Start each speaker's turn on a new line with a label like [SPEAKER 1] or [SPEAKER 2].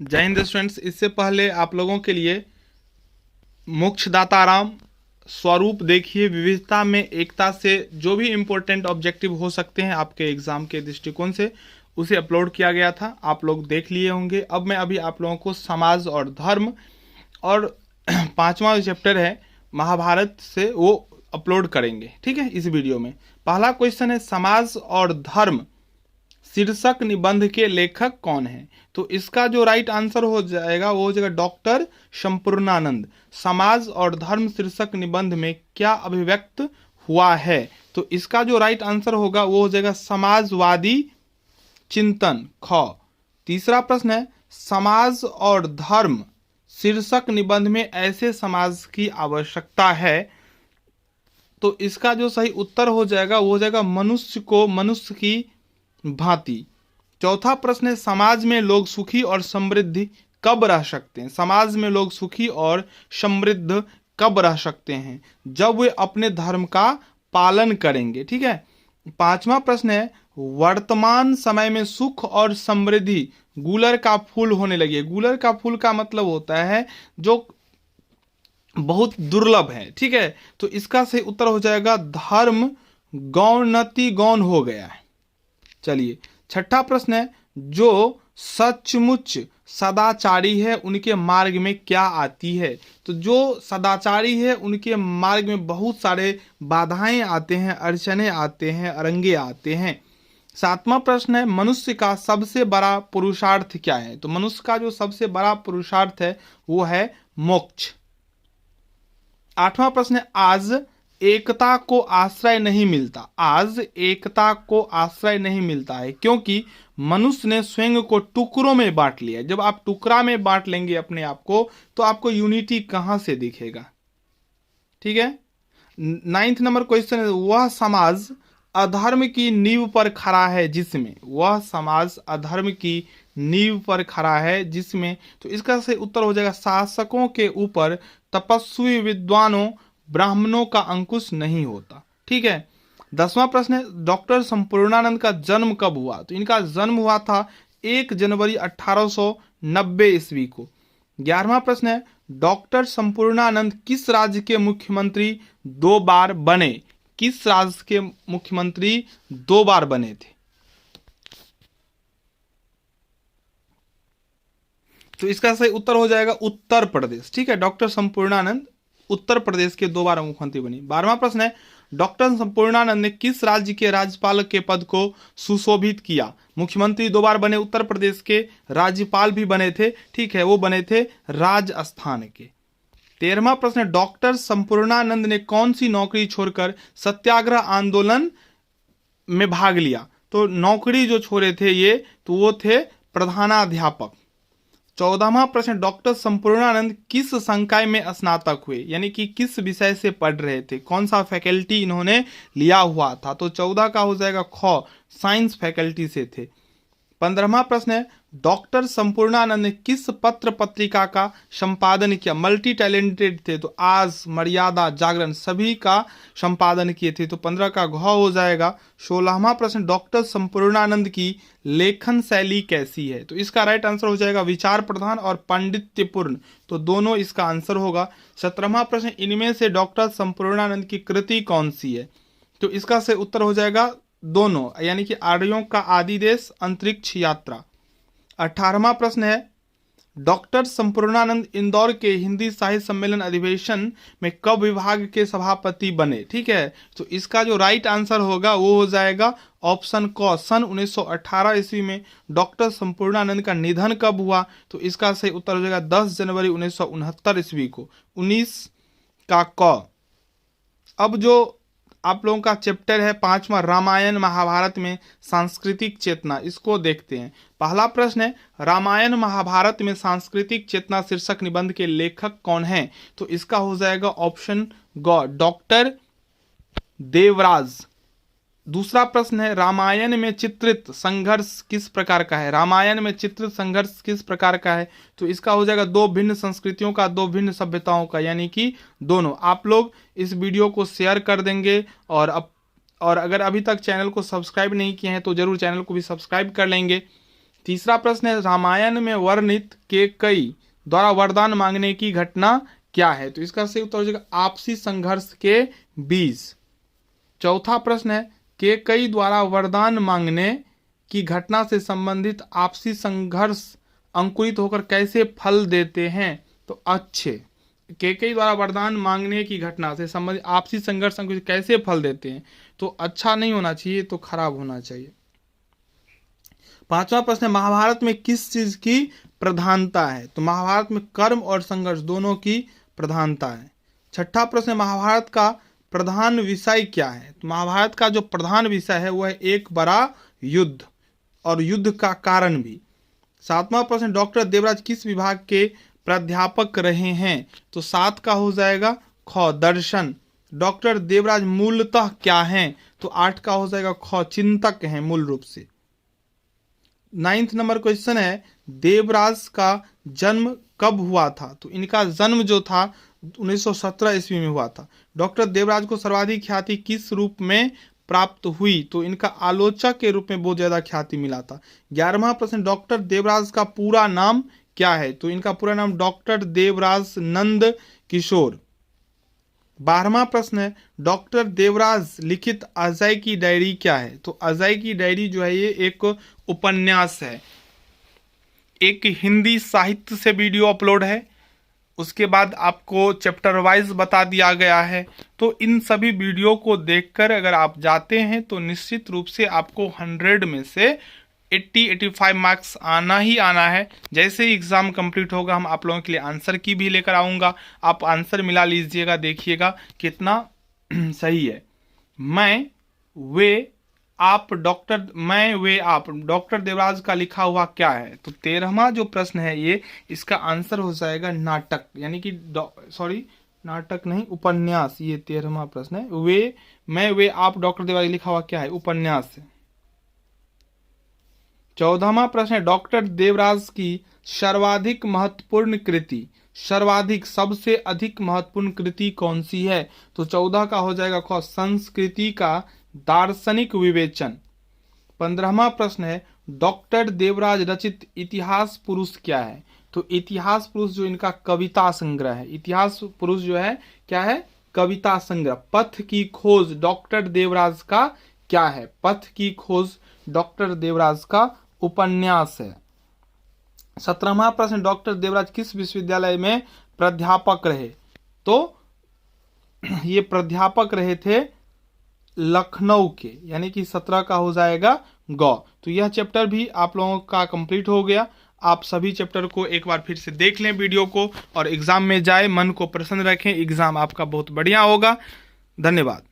[SPEAKER 1] जय हिंद स्टूडेंट्स। इससे पहले आप लोगों के लिए मोक्षदाताराम स्वरूप देखिए विविधता में एकता से जो भी इम्पोर्टेंट ऑब्जेक्टिव हो सकते हैं आपके एग्जाम के दृष्टिकोण से उसे अपलोड किया गया था, आप लोग देख लिए होंगे। अब मैं अभी आप लोगों को समाज और धर्म और पांचवा चैप्टर है महाभारत से वो अपलोड करेंगे, ठीक है। इस वीडियो में पहला क्वेश्चन है समाज और धर्म शीर्षक निबंध के लेखक कौन है। तो इसका जो राइट आंसर हो जाएगा वो हो जाएगा डॉक्टर संपूर्णानंद। समाज और धर्म शीर्षक निबंध में क्या अभिव्यक्त हुआ है, तो इसका जो राइट आंसर होगा वो हो जाएगा समाजवादी चिंतन ख। तीसरा प्रश्न है समाज और धर्म शीर्षक निबंध में ऐसे समाज की आवश्यकता है, तो इसका जो सही उत्तर हो जाएगा वो हो जाएगा मनुष्य को मनुष्य की भांति। चौथा प्रश्न है समाज में लोग सुखी और समृद्ध कब रह सकते हैं। समाज में लोग सुखी और समृद्ध कब रह सकते हैं, जब वे अपने धर्म का पालन करेंगे, ठीक है। पांचवा प्रश्न है वर्तमान समय में सुख और समृद्धि गुलर का फूल होने लगी है। गुलर का फूल का मतलब होता है जो बहुत दुर्लभ है, ठीक है। तो इसका सही उत्तर हो जाएगा धर्म गौन्नति गौण हो गया है। चलिए छठा प्रश्न है जो सचमुच सदाचारी है उनके मार्ग में क्या आती है। तो जो सदाचारी है उनके मार्ग में बहुत सारे बाधाएं आते हैं, अड़चने आते हैं, अरंगे आते हैं। सातवां प्रश्न है मनुष्य का सबसे बड़ा पुरुषार्थ क्या है। तो मनुष्य का जो सबसे बड़ा पुरुषार्थ है वो है मोक्ष। आठवां प्रश्न है आज एकता को आश्रय नहीं मिलता। आज एकता को आश्रय नहीं मिलता है क्योंकि मनुष्य ने स्वयं को टुकड़ों में बांट लिया। जब आप टुकड़ा में बांट लेंगे अपने आप को तो आपको यूनिटी कहां से दिखेगा, ठीक है। नाइन्थ नंबर क्वेश्चन है वह समाज अधर्म की नींव पर खड़ा है जिसमें। वह समाज अधर्म की नींव पर खड़ा है जिसमें, तो इसका सही उत्तर हो जाएगा शासकों के ऊपर तपस्वी विद्वानों ब्राह्मणों का अंकुश नहीं होता, ठीक है। 10वां प्रश्न है डॉक्टर संपूर्णानंद का जन्म कब हुआ। तो इनका जन्म हुआ था 1 जनवरी 1890 ईस्वी को। 11वां प्रश्न है डॉक्टर संपूर्णानंद किस राज्य के मुख्यमंत्री 2 बार बने। किस राज्य के मुख्यमंत्री 2 बार बने थे। तो इसका सही उत्तर हो जाएगा उत्तर प्रदेश, ठीक है। डॉक्टर संपूर्णानंद उत्तर प्रदेश के 2 बार मुख्यमंत्री बनी। 12वां प्रश्न है डॉक्टर संपूर्णानंद ने किस राज्य के राज्यपाल के पद को सुशोभित किया। मुख्यमंत्री 2 बार बने, उत्तर प्रदेश के राज्यपाल भी बने थे, ठीक है, वो बने थे राजस्थान के। 13वां प्रश्न डॉक्टर संपूर्णानंद ने कौन सी नौकरी छोड़कर सत्याग्रह आंदोलन में भाग लिया। तो नौकरी जो छोड़े थे ये तो वो थे प्रधानाध्यापक। 14वां प्रश्न डॉक्टर संपूर्णानंद किस संकाय में स्नातक हुए, यानी कि किस विषय से पढ़ रहे थे, कौन सा फैकल्टी इन्होंने लिया हुआ था। तो 14 का हो जाएगा ख, साइंस फैकल्टी से थे। 15वां प्रश्न है डॉक्टर संपूर्णानंद ने किस पत्र पत्रिका का संपादन किया। मल्टी टैलेंटेड थे तो आज, मर्यादा, जागरण सभी का संपादन किए थे। तो 15 का घ हो जाएगा। 16वां प्रश्न डॉक्टर संपूर्णानंद की लेखन शैली कैसी है। तो इसका राइट आंसर हो जाएगा विचार प्रधान और पांडित्यपूर्ण, तो दोनों इसका आंसर होगा। 17वां प्रश्न इनमें से डॉक्टर संपूर्णानंद की कृति कौन सी है। तो इसका से उत्तर हो जाएगा दोनों, यानी कि आर्यों का आदि देश, अंतरिक्ष यात्रा। 18वां प्रश्न है डॉक्टर संपूर्णानंद इंदौर के हिंदी साहित्य सम्मेलन अधिवेशन में कब विभाग के सभापति बने, ठीक है। तो इसका जो राइट आंसर होगा वो हो जाएगा ऑप्शन क, सन 1918 ईस्वी में। डॉक्टर संपूर्णानंद का निधन कब हुआ, तो इसका सही उत्तर हो जाएगा 10 जनवरी 1969 ईस्वी को। 19 का क। अब जो आप लोगों का चैप्टर है 5वां रामायण महाभारत में सांस्कृतिक चेतना, इसको देखते हैं। पहला प्रश्न है रामायण महाभारत में सांस्कृतिक चेतना शीर्षक निबंध के लेखक कौन हैं। तो इसका हो जाएगा ऑप्शन ग, डॉक्टर देवराज। दूसरा प्रश्न है रामायण में चित्रित संघर्ष किस प्रकार का है। रामायण में चित्रित संघर्ष किस प्रकार का है। तो इसका हो जाएगा 2 भिन्न संस्कृतियों का, 2 भिन्न सभ्यताओं का, यानी कि दोनों। आप लोग इस वीडियो को शेयर कर देंगे और अगर अभी तक चैनल को सब्सक्राइब नहीं किए हैं तो जरूर चैनल को भी सब्सक्राइब कर लेंगे, तीसरा प्रश्न है रामायण में वर्णित केकई द्वारा वरदान मांगने की घटना क्या है? तो इसका सही उत्तर हो जाएगा आपसी संघर्ष के बीच। चौथा प्रश्न है केकई द्वारा वरदान मांगने की घटना से संबंधित आपसी संघर्ष अंकुरित होकर कैसे फल देते हैं? तो अच्छे। केकई द्वारा वरदान मांगने की घटना से संबंधित आपसी संघर्ष अंकुरित कैसे फल देते हैं? तो अच्छा नहीं होना चाहिए, तो खराब होना चाहिए। पांचवा प्रश्न है महाभारत में किस चीज की प्रधानता है? तो महाभारत में कर्म और संघर्ष दोनों की प्रधानता है। छठा प्रश्न है महाभारत का प्रधान विषय क्या है? तो महाभारत का जो प्रधान विषय है वह है एक बड़ा युद्ध और युद्ध का कारण भी। सातवां प्रश्न डॉक्टर देवराज किस विभाग के प्राध्यापक रहे हैं? तो 7 का हो जाएगा ख दर्शन। डॉक्टर देवराज मूलतः क्या हैं? तो 8 का हो जाएगा ख चिंतक हैं मूल रूप से। 9th नंबर क्वेश्चन है देवराज का जन्म कब हुआ था? तो इनका जन्म जो था 1917 ईस्वी में हुआ था। डॉक्टर देवराज को सर्वाधिक ख्याति किस रूप में प्राप्त हुई? तो इनका आलोचक के रूप में बहुत ज्यादा ख्याति मिला था। 11वां प्रश्न डॉक्टर देवराज का पूरा नाम क्या है? तो इनका पूरा नाम डॉक्टर देवराज नंद किशोर। 12वां प्रश्न है डॉक्टर देवराज लिखित अजय की डायरी क्या है? तो अजय की डायरी जो है ये एक उपन्यास है। एक हिंदी साहित्य से वीडियो अपलोड है, उसके बाद आपको चैप्टर वाइज बता दिया गया है। तो इन सभी वीडियो को देखकर अगर आप जाते हैं तो निश्चित रूप से आपको 100 में से 80-85 मार्क्स आना ही आना है। जैसे ही एग्ज़ाम कंप्लीट होगा हम आप लोगों के लिए आंसर की भी लेकर आऊँगा, आप आंसर मिला लीजिएगा, देखिएगा कितना सही है। मैं वे आप डॉक्टर देवराज का लिखा हुआ क्या है? तो 13वां जो प्रश्न है ये इसका आंसर हो जाएगा नाटक, यानी कि नाटक नहीं उपन्यास। ये 13वां प्रश्न है वे आप डॉक्टर देवराज लिखा हुआ क्या है? उपन्यास है। 14वां प्रश्न है डॉक्टर देवराज की सर्वाधिक महत्वपूर्ण कृति, सर्वाधिक सबसे अधिक महत्वपूर्ण कृति कौन सी है? तो 14 का हो जाएगा ख संस्कृति का दार्शनिक विवेचन। 15वां प्रश्न है डॉक्टर देवराज रचित इतिहास पुरुष क्या है? तो इतिहास पुरुष जो इनका कविता संग्रह है, इतिहास पुरुष जो है क्या है? कविता संग्रह। पथ की खोज डॉक्टर देवराज का क्या है? पथ की खोज डॉक्टर देवराज का उपन्यास है। 17वां प्रश्न डॉक्टर देवराज किस विश्वविद्यालय में प्राध्यापक रहे? तो ये प्राध्यापक रहे थे लखनऊ के, यानी कि 17 का हो जाएगा ग। तो यह चैप्टर भी आप लोगों का कंप्लीट हो गया। आप सभी चैप्टर को एक बार फिर से देख लें वीडियो को और एग्जाम में जाए, मन को प्रसन्न रखें, एग्जाम आपका बहुत बढ़िया होगा। धन्यवाद।